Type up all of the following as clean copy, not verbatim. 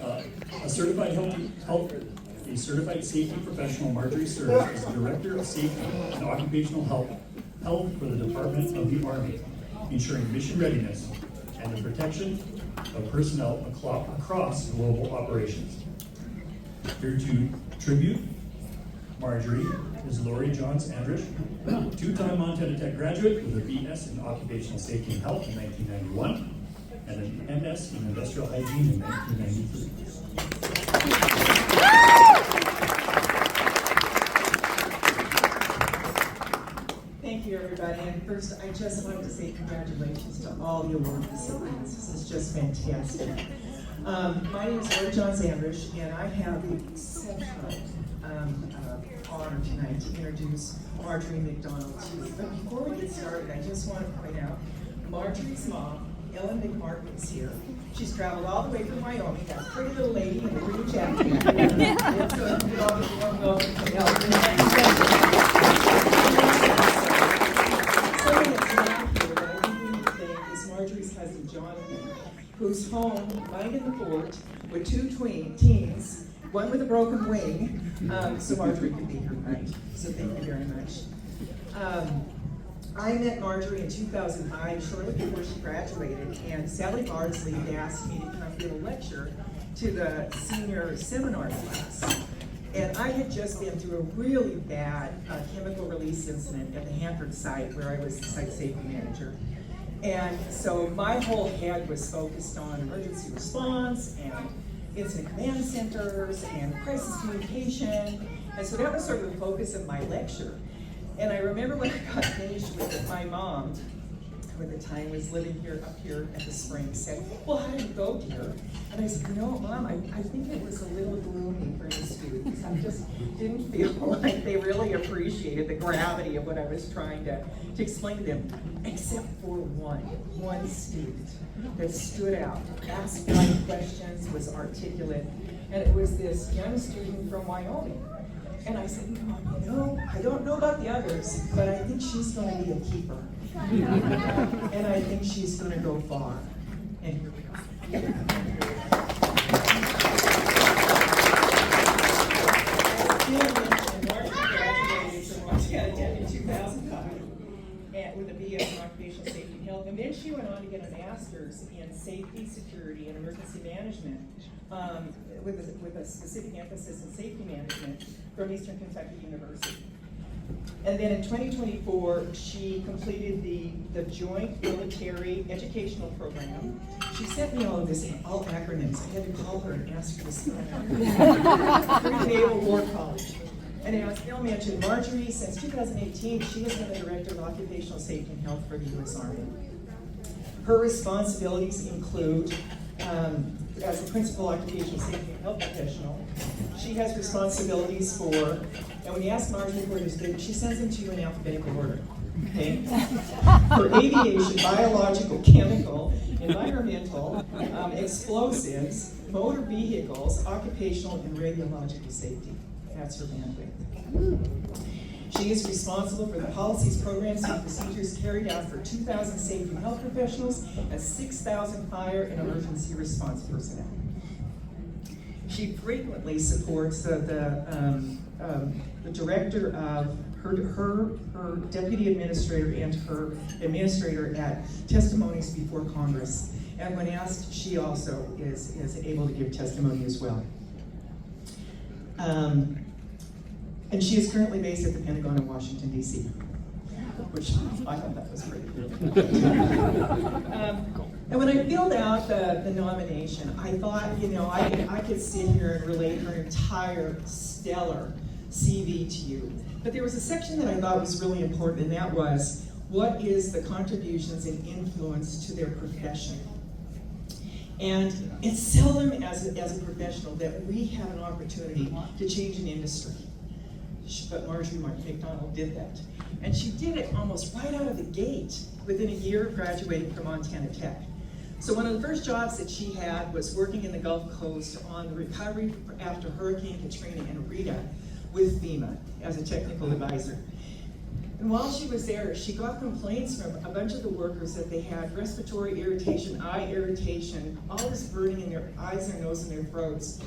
A certified safety professional, Marjorie serves as the Director of Safety and Occupational Health for the Department of the Army, ensuring mission readiness and the protection of personnel across global operations. Here to tribute Marjorie is Lori Johns-Andersch, two-time Montana Tech graduate with a BS in Occupational Safety and Health in 1991 and an MS in Industrial Hygiene in 1993. Thank you, everybody. And first, I just wanted to say congratulations to all the award recipients. This is just fantastic. My name is Lori Johns-Andersch, and I have the exceptional honor tonight to introduce Marjorie McDonald to you. But before we get started, I just want to point out Marjorie's mom, Ellen McMartin, is here. She's traveled all the way from Wyoming, that pretty little lady in the green jacket. Marjorie's husband, Jonathan, who's home minding the fort with two teens, one with a broken wing, so Marjorie could be here tonight. So thank you very much. I met Marjorie in 2005, shortly before she graduated, and Sally Bardsley had asked me to come give a lecture to the senior seminar class. And I had just been through a really bad chemical release incident at the Hanford site where I was the site safety manager. And so my whole head was focused on emergency response and incident command centers and crisis communication. And so that was sort of the focus of my lecture. And I remember when I got finished with it, my mom, who at the time was living up here at the spring, said, "Well, how did it go, dear?" And I said, "No, Mom, I think it was a little gloomy for the students. I just didn't feel like they really appreciated the gravity of what I was trying to explain to them, except for one student that stood out, asked right questions, was articulate, and it was this young student from Wyoming. And I said, "Mom, I don't know about the others, but I think she's going to be a keeper. And I think she's going to go far." And here we are. Marjorie graduated from Montana Tech in 2005 with a BS in Occupational Safety and Health. And then she went on to get a master's in Safety, Security, and Emergency Management with a specific emphasis in safety management from Eastern Kentucky University. And then in 2024, she completed the Joint Military Educational Program. She sent me all of this in all acronyms. I had to call her and ask her to spell it out. Naval War College. And as Bill mentioned, Marjorie, since 2018, she has been the Director of Occupational Safety and Health for the U.S. Army. Her responsibilities include, as a principal occupational safety and health professional, she has responsibilities for, and when you ask Marjorie where to do, she sends them to you in alphabetical order. Okay? For aviation, biological, chemical, environmental, explosives, motor vehicles, occupational, and radiological safety. That's her bandwidth. She is responsible for the policies, programs, and procedures carried out for 2,000 safety and health professionals and 6,000 fire and emergency response personnel. She frequently supports the director of her deputy administrator and her administrator at testimonies before Congress. And when asked, she also is able to give testimony as well. And she is currently based at the Pentagon in Washington, D.C., which I thought that was pretty cool. And when I filled out the nomination, I thought, I could sit here and relate her entire stellar CV to you. But there was a section that I thought was really important, and that was, what is the contributions and influence to their profession? And it's seldom as a professional that we have an opportunity to change an industry. But Marjorie McDonald did that. And she did it almost right out of the gate within a year of graduating from Montana Tech. So one of the first jobs that she had was working in the Gulf Coast on the recovery after Hurricane Katrina and Rita with FEMA as a technical advisor. And while she was there, she got complaints from a bunch of the workers that they had respiratory irritation, eye irritation, all this burning in their eyes, their nose, and their throats.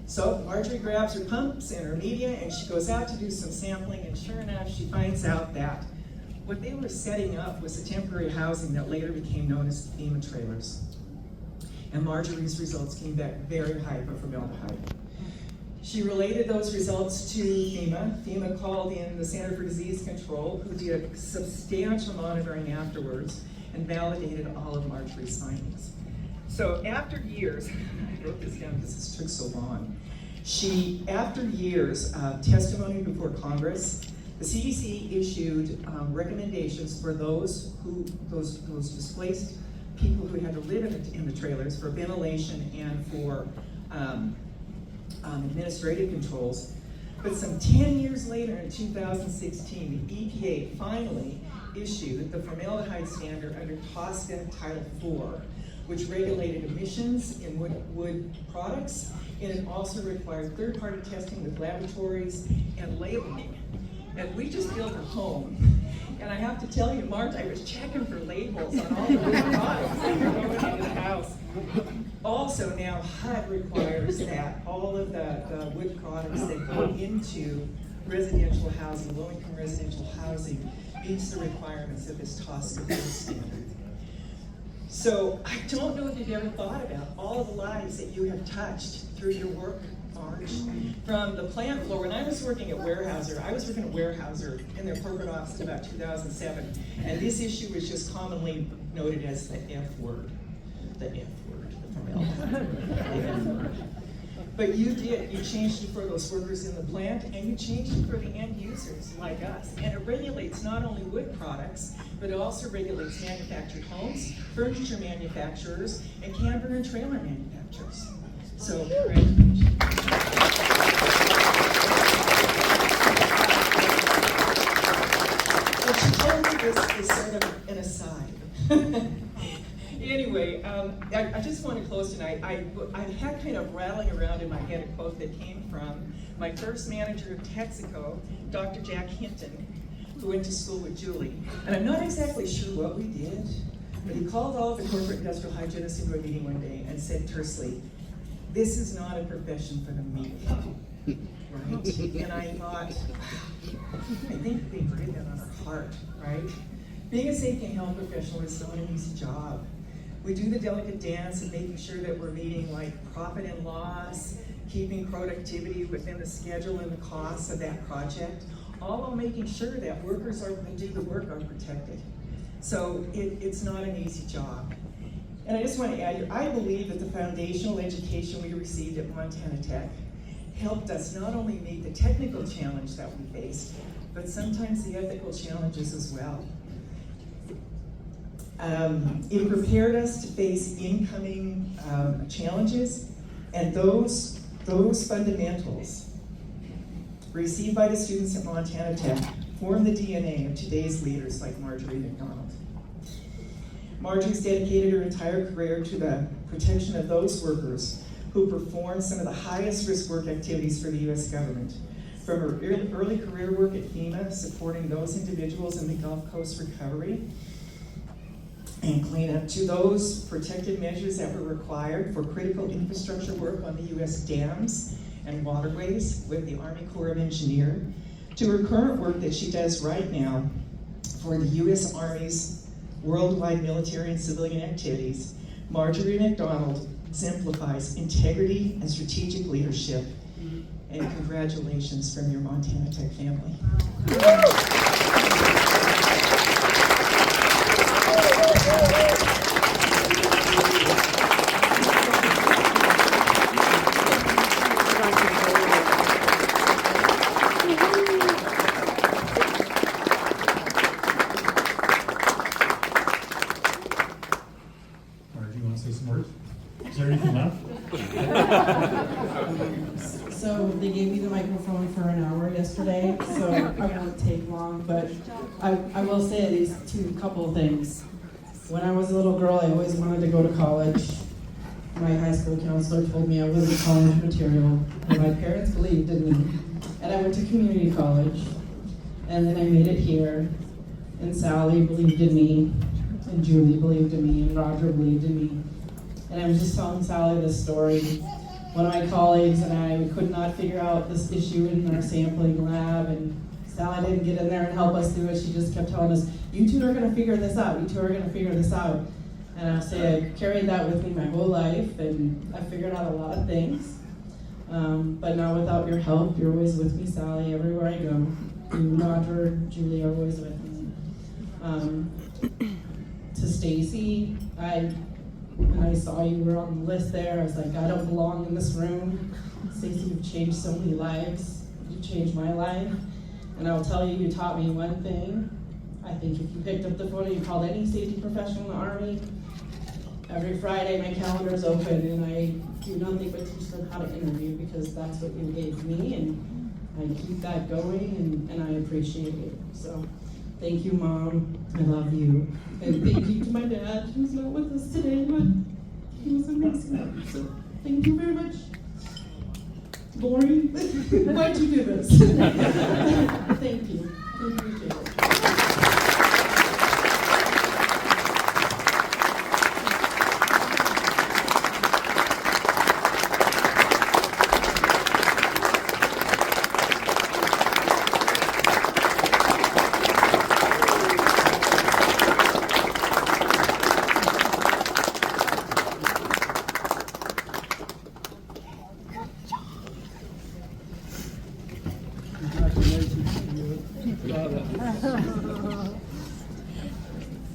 So Marjorie grabs her pumps and her media, and she goes out to do some sampling, and sure enough, she finds out that what they were setting up was a temporary housing that later became known as FEMA trailers. And Marjorie's results came back very high for formaldehyde. She related those results to FEMA. FEMA called in the Center for Disease Control, who did substantial monitoring afterwards and validated all of Marjorie's findings. So after years, I wrote this down because this took so long. After years of testimony before Congress, the CDC issued recommendations for those displaced people who had to live in the trailers for ventilation and for administrative controls. But some 10 years later, in 2016, the EPA finally issued the formaldehyde standard under TSCA Title IV, which regulated emissions in wood products, and it also required third-party testing with laboratories and labeling. And we just built a home, and I have to tell you, Marge, I was checking for labels on all the wood products that were going into the house. Also now HUD requires that all of the wood products that go into residential housing, low-income residential housing, meets the requirements of this TSCA standard. So I don't know if you've ever thought about all of the lives that you have touched through your work, Marge. From the plant floor, when I was working at Weyerhaeuser, I was working at Weyerhaeuser in their corporate office in about 2007, and this issue was just commonly noted as the F word. The F word, the formaldehyde, the F word. But you changed it for those workers in the plant, and you changed it for the end users like us. And it regulates not only wood products, but it also regulates manufactured homes, furniture manufacturers, and camper and trailer manufacturers. So, congratulations. What she told me is sort of an aside. Anyway, I just want to close tonight. I had kind of rattling around in my head a quote that came from my first manager of Texaco, Dr. Jack Hinton, who went to school with Julie. And I'm not exactly sure what we did, but he called all of the corporate industrial hygienists into a meeting one day and said tersely, "This is not a profession for the meek." Right? And I thought, I think we breathe that on our heart, right? Being a safety and health professional is not an easy job. We do the delicate dance of making sure that we're meeting like profit and loss, keeping productivity within the schedule and the costs of that project, all while making sure that workers who do the work are protected. So it's not an easy job. And I just want to add here, I believe that the foundational education we received at Montana Tech helped us not only meet the technical challenge that we faced, but sometimes the ethical challenges as well. It prepared us to face incoming challenges, and those fundamentals received by the students at Montana Tech form the DNA of today's leaders like Marjorie McDonald. Marjorie's dedicated her entire career to the protection of those workers who perform some of the highest risk work activities for the U.S. government. From her early career work at FEMA, supporting those individuals in the Gulf Coast recovery and cleanup, to those protective measures that were required for critical infrastructure work on the U.S. dams and waterways with the Army Corps of Engineers, to her current work that she does right now for the U.S. Army's worldwide military and civilian activities. Marjorie McDonald exemplifies integrity and strategic leadership. And congratulations from your Montana Tech family. Marge, you want to say some words? Is there anything left? So they gave me the microphone for an hour yesterday, so I won't take long, but I will say these couple of things. When I was a little girl, I always wanted to go to college. My high school counselor told me I wasn't college material, and my parents believed in me. And I went to community college. And then I made it here, and Sally believed in me, and Julie believed in me, and Roger believed in me. And I was just telling Sally this story. One of my colleagues and I, we could not figure out this issue in our sampling lab, and Sally didn't get in there and help us do it. She just kept telling us, you two are gonna figure this out, you two are gonna figure this out. And I'll say I carried that with me my whole life, and I figured out a lot of things. But now without your help, you're always with me, Sally, everywhere I go. You, Roger, Julie are always with me. To Stacy, when I saw you were on the list there, I was like, I don't belong in this room. Stacy, you've changed so many lives. You've changed my life. And I'll tell you, you taught me one thing. I think if you picked up the phone and you called any safety professional in the Army, every Friday my calendar is open and I do nothing but teach them how to interview, because that's what you gave me, and I keep that going, and I appreciate it. So thank you, Mom. I love you. And thank you to my dad, who's not with us today, but he was amazing. So thank you very much. Boring? Why'd you do this? Thank you. I appreciate it.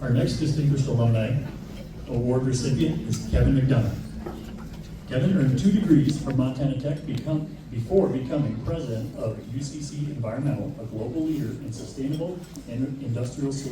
Our next distinguished alumni award recipient is Kevin McDonough. Kevin earned 2 degrees from Montana Tech before becoming president of UCC Environmental, a global leader in sustainable and industrial solutions.